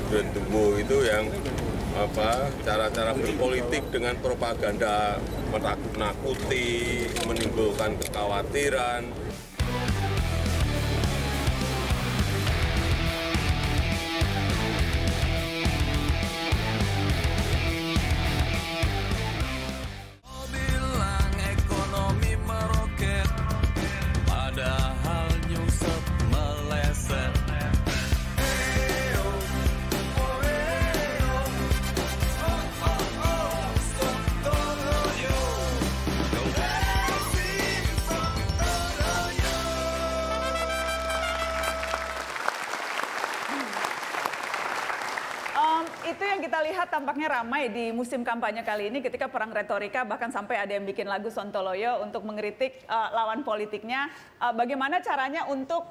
genderuwo itu yang cara-cara berpolitik dengan propaganda menakut-nakuti, menimbulkan kekhawatiran. Itu yang kita lihat tampaknya ramai di musim kampanye kali ini ketika perang retorika, bahkan sampai ada yang bikin lagu Sontoloyo untuk mengkritik lawan politiknya. Bagaimana caranya untuk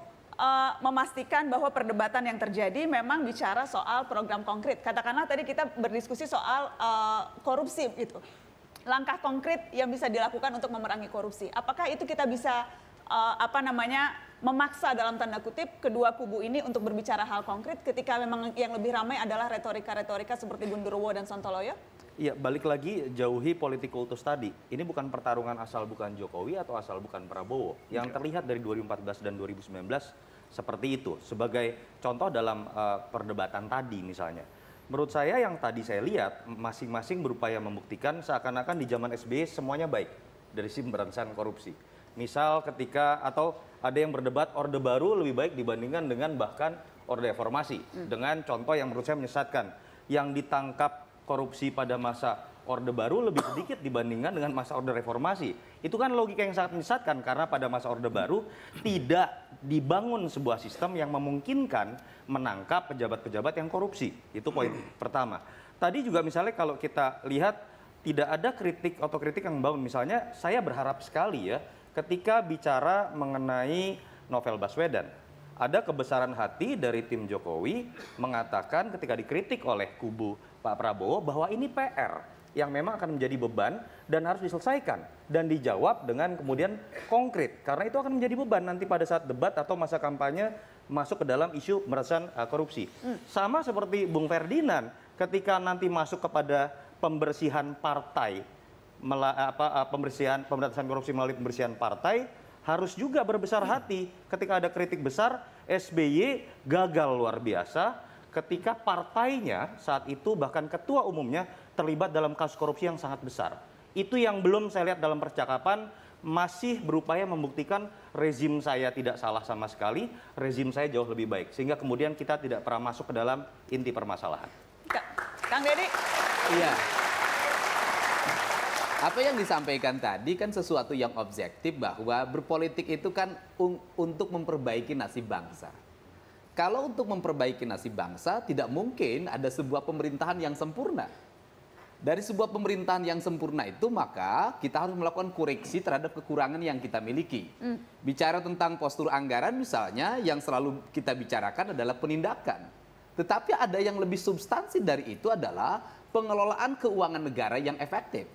memastikan bahwa perdebatan yang terjadi memang bicara soal program konkret. Katakanlah tadi kita berdiskusi soal korupsi gitu. Langkah konkret yang bisa dilakukan untuk memerangi korupsi. Apakah itu kita bisa memaksa dalam tanda kutip kedua kubu ini untuk berbicara hal konkret ketika memang yang lebih ramai adalah retorika-retorika seperti Genderuwo dan Sontoloyo? Iya, balik lagi jauhi politik kultus tadi. Ini bukan pertarungan asal bukan Jokowi atau asal bukan Prabowo. Yang terlihat dari 2014 dan 2019 seperti itu. Sebagai contoh dalam perdebatan tadi misalnya. Menurut saya yang tadi saya lihat masing-masing berupaya membuktikan seakan-akan di zaman SBY semuanya baik dari sisi pemberantasan korupsi. Misal ketika atau ada yang berdebat Orde Baru lebih baik dibandingkan dengan bahkan Orde Reformasi. Dengan contoh yang menurut saya menyesatkan. Yang ditangkap korupsi pada masa Orde Baru lebih sedikit dibandingkan dengan masa Orde Reformasi. Itu kan logika yang sangat menyesatkan karena pada masa Orde Baru tidak dibangun sebuah sistem yang memungkinkan menangkap pejabat-pejabat yang korupsi. Itu poin pertama. Tadi juga misalnya kalau kita lihat tidak ada kritik otokritik yang membangun. Misalnya saya berharap sekali ya ketika bicara mengenai Novel Baswedan, ada kebesaran hati dari tim Jokowi mengatakan ketika dikritik oleh kubu Pak Prabowo bahwa ini PR yang memang akan menjadi beban dan harus diselesaikan dan dijawab dengan kemudian konkret karena itu akan menjadi beban nanti pada saat debat atau masa kampanye masuk ke dalam isu pemberantasan korupsi. Sama seperti Bung Ferdinand ketika nanti masuk kepada pembersihan partai, pemberantasan korupsi melalui pembersihan partai harus juga berbesar hati ketika ada kritik besar. SBY gagal luar biasa ketika partainya saat itu bahkan ketua umumnya terlibat dalam kasus korupsi yang sangat besar. Itu yang belum saya lihat dalam percakapan, masih berupaya membuktikan rezim saya tidak salah sama sekali, rezim saya jauh lebih baik sehingga kemudian kita tidak pernah masuk ke dalam inti permasalahan. Kang Deddy? Iya. Apa yang disampaikan tadi kan sesuatu yang objektif bahwa berpolitik itu kan untuk memperbaiki nasib bangsa. Kalau untuk memperbaiki nasib bangsa tidak mungkin ada sebuah pemerintahan yang sempurna. Dari sebuah pemerintahan yang sempurna itu maka kita harus melakukan koreksi terhadap kekurangan yang kita miliki. Bicara tentang postur anggaran misalnya yang selalu kita bicarakan adalah penindakan. Tetapi ada yang lebih substansi dari itu adalah pengelolaan keuangan negara yang efektif.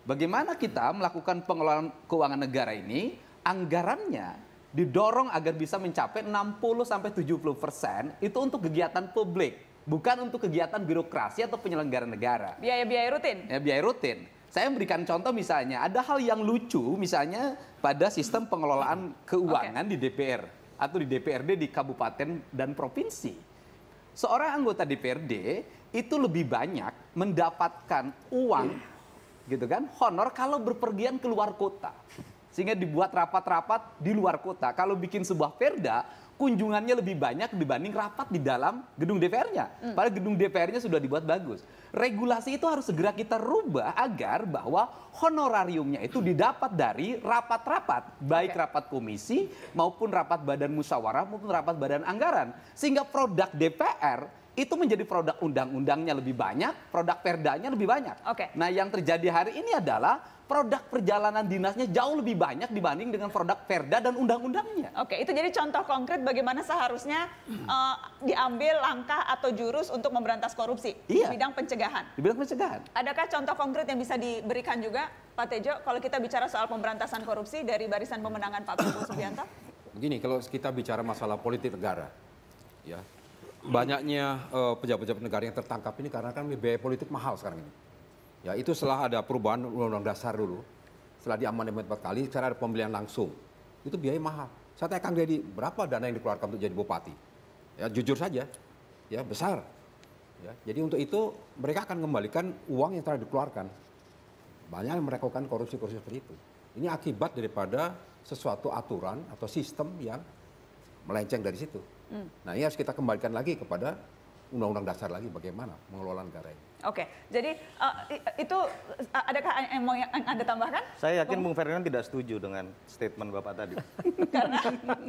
Bagaimana kita melakukan pengelolaan keuangan negara ini, anggarannya didorong agar bisa mencapai 60-70% itu untuk kegiatan publik, bukan untuk kegiatan birokrasi atau penyelenggara negara. Biaya-biaya rutin? Ya, biaya rutin. Saya memberikan contoh misalnya, ada hal yang lucu misalnya pada sistem pengelolaan keuangan di DPR atau di DPRD di kabupaten dan provinsi. Seorang anggota DPRD itu lebih banyak mendapatkan uang gitu kan, honor kalau berpergian ke luar kota. Sehingga dibuat rapat-rapat di luar kota. Kalau bikin sebuah perda, kunjungannya lebih banyak dibanding rapat di dalam gedung DPR-nya. Padahal gedung DPR-nya sudah dibuat bagus. Regulasi itu harus segera kita rubah agar bahwa honorariumnya itu didapat dari rapat-rapat. Baik rapat komisi maupun rapat badan musyawarah maupun rapat badan anggaran. Sehingga produk DPR itu menjadi produk undang-undangnya lebih banyak, produk perdanya lebih banyak. Nah yang terjadi hari ini adalah produk perjalanan dinasnya jauh lebih banyak dibanding dengan produk perda dan undang-undangnya. Itu jadi contoh konkret bagaimana seharusnya diambil langkah atau jurus untuk memberantas korupsi di bidang pencegahan. Di bidang pencegahan. Adakah contoh konkret yang bisa diberikan juga, Pak Tejo, kalau kita bicara soal pemberantasan korupsi dari Barisan Pemenangan Pak Prabowo Subianto? Begini, kalau kita bicara masalah politik negara, ya banyaknya pejabat-pejabat negara yang tertangkap ini karena kan biaya politik mahal sekarang ini. Ya itu setelah ada perubahan Undang-Undang Dasar dulu, setelah diamandemen 4 kali, sekarang ada pemilihan langsung, itu biaya mahal. Saya tanya Kang Deddy, berapa dana yang dikeluarkan untuk jadi bupati? Ya jujur saja, ya besar. Ya, jadi untuk itu mereka akan kembalikan uang yang telah dikeluarkan. Banyak yang melakukan korupsi-korupsi seperti itu. Ini akibat daripada sesuatu aturan atau sistem yang melenceng dari situ. Nah ini harus kita kembalikan lagi kepada Undang-Undang Dasar lagi bagaimana mengelola negara ini. Oke, jadi itu adakah yang mau yang Anda tambahkan? Saya yakin Bung Ferdinand tidak setuju dengan statement Bapak tadi.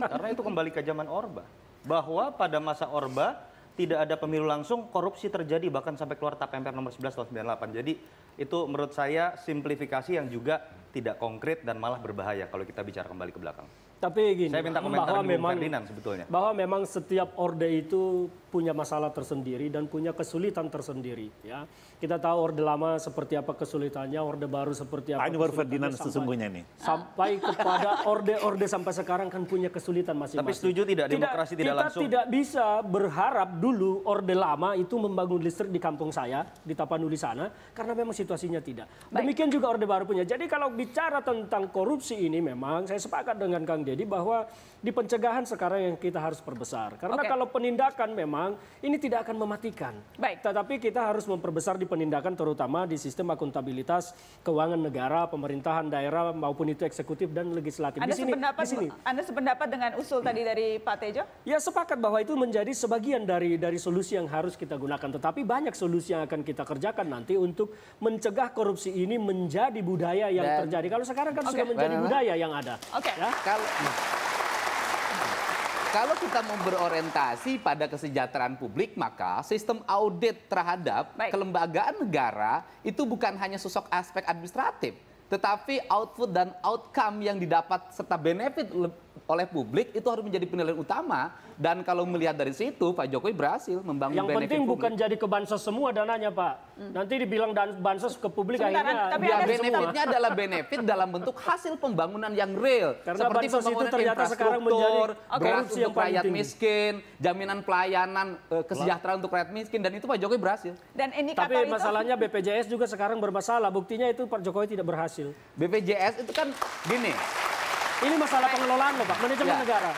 Karena itu kembali ke zaman Orba. Bahwa pada masa Orba tidak ada pemilu langsung, korupsi terjadi bahkan sampai keluar TAP MPR nomor 11 tahun 98. Jadi itu menurut saya simplifikasi yang juga tidak konkret dan malah berbahaya kalau kita bicara kembali ke belakang. Tapi gini, Saya minta komentar bahwa dari Bung memang Ferdinand sebetulnya. bahwa memang setiap orde itu punya masalah tersendiri dan punya kesulitan tersendiri. Ya, kita tahu orde lama seperti apa kesulitannya, orde baru seperti apa. Ini baru Ferdinand sesungguhnya nih. Sampai kepada orde-orde sampai sekarang kan punya kesulitan masing-masing. Tapi setuju tidak demokrasi tidak langsung? Kita tidak bisa berharap dulu orde lama itu membangun listrik di kampung saya, di Tapanuli sana, karena memang situasinya tidak. Demikian juga orde baru punya. Jadi kalau bicara tentang korupsi ini memang saya sepakat dengan Kang Deddy bahwa di pencegahan sekarang yang kita harus perbesar. Karena kalau penindakan memang ini tidak akan mematikan. Tetapi kita harus memperbesar di penindakan terutama di sistem akuntabilitas keuangan negara, pemerintahan daerah maupun itu eksekutif dan legislatif. Anda sependapat dengan usul tadi dari Pak Tejo? Ya sepakat bahwa itu menjadi sebagian dari solusi yang harus kita gunakan. Tetapi banyak solusi yang akan kita kerjakan nanti untuk mencegah korupsi ini menjadi budaya yang terjadi. Kalau sekarang kan sudah menjadi budaya yang ada. Ya? Kalau kita mau berorientasi pada kesejahteraan publik, maka sistem audit terhadap kelembagaan negara itu bukan hanya sosok aspek administratif, tetapi output dan outcome yang didapat serta benefit oleh publik itu harus menjadi penilaian utama. Dan kalau melihat dari situ, Pak Jokowi berhasil membangun yang benefit penting publik. bukan jadi ke bansos semua dananya, Pak. Nanti dibilang bansos ke publik akhirnya. Tapi benefitnya adalah benefit dalam bentuk hasil pembangunan yang real. Karena seperti pembangunan infrastruktur, beras untuk rakyat miskin, jaminan pelayanan kesejahteraan untuk rakyat miskin, dan itu Pak Jokowi berhasil. Dan tapi masalahnya BPJS juga sekarang bermasalah. Buktinya itu Pak Jokowi tidak berhasil. BPJS itu kan gini. Ini masalah pengelolaan loh Pak, manajemen negara.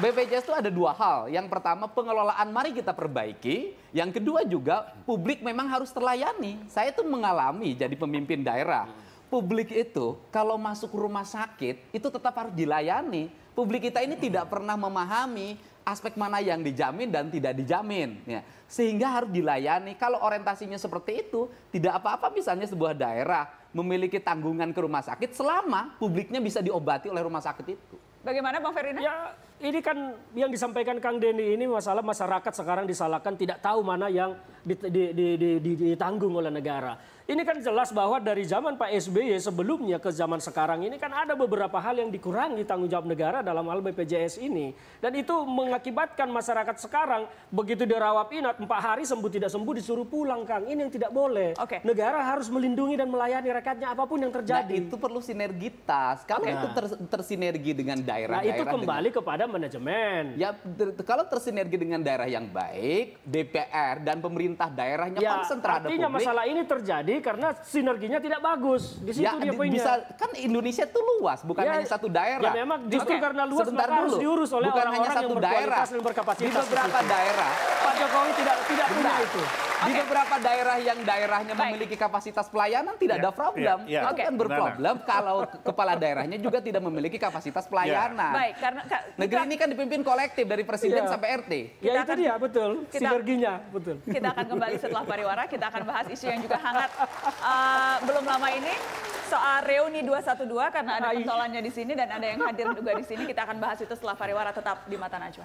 BPJS itu ada dua hal. Yang pertama pengelolaan mari kita perbaiki. Yang kedua juga publik memang harus terlayani. Saya itu mengalami jadi pemimpin daerah. Publik itu kalau masuk rumah sakit itu tetap harus dilayani. Publik kita ini tidak pernah memahami aspek mana yang dijamin dan tidak dijamin. Ya. Sehingga harus dilayani. Kalau orientasinya seperti itu, tidak apa-apa misalnya sebuah daerah memiliki tanggungan ke rumah sakit selama publiknya bisa diobati oleh rumah sakit itu. Bagaimana Bang Ferdinand? Ya, ini kan yang disampaikan Kang Denny ini masalah masyarakat sekarang disalahkan tidak tahu mana yang ditanggung oleh negara. Ini kan jelas bahwa dari zaman Pak SBY sebelumnya ke zaman sekarang ini kan ada beberapa hal yang dikurangi tanggung jawab negara dalam hal BPJS ini. Dan itu mengakibatkan masyarakat sekarang begitu dirawat inap 4 hari sembuh tidak sembuh disuruh pulang, Kang. Ini yang tidak boleh. Negara harus melindungi dan melayani rakyatnya apapun yang terjadi. Nah, itu perlu sinergitas. Kalau itu tersinergi dengan daerah-daerah. Nah, itu kembali kepada manajemen. Ya, kalau tersinergi dengan daerah yang baik, DPR dan pemerintah daerahnya concern terhadap publik. Artinya masalah ini terjadi karena sinerginya tidak bagus. Di situ dia poinnya. Bisa, kan Indonesia itu luas, bukan hanya satu daerah. Ya memang justru karena luas maka harus diurus oleh orang-orang yang berkualitas dan berkapasitas. Di beberapa daerah, Pak Jokowi tidak punya itu. Di beberapa daerah yang daerahnya memiliki kapasitas pelayanan tidak ada problem. Itu kan berproblem kalau kepala daerahnya juga tidak memiliki kapasitas pelayanan. Baik, karena negeri ini kan dipimpin kolektif dari presiden sampai RT. Ya itu dia, betul. Sinerginya, betul. Kita akan kembali setelah pariwara, kita akan bahas isu yang juga hangat belum lama ini soal reuni 212 karena ada pentolannya di sini dan ada yang hadir juga di sini. Kita akan bahas itu setelah pariwara, tetap di Mata Najwa.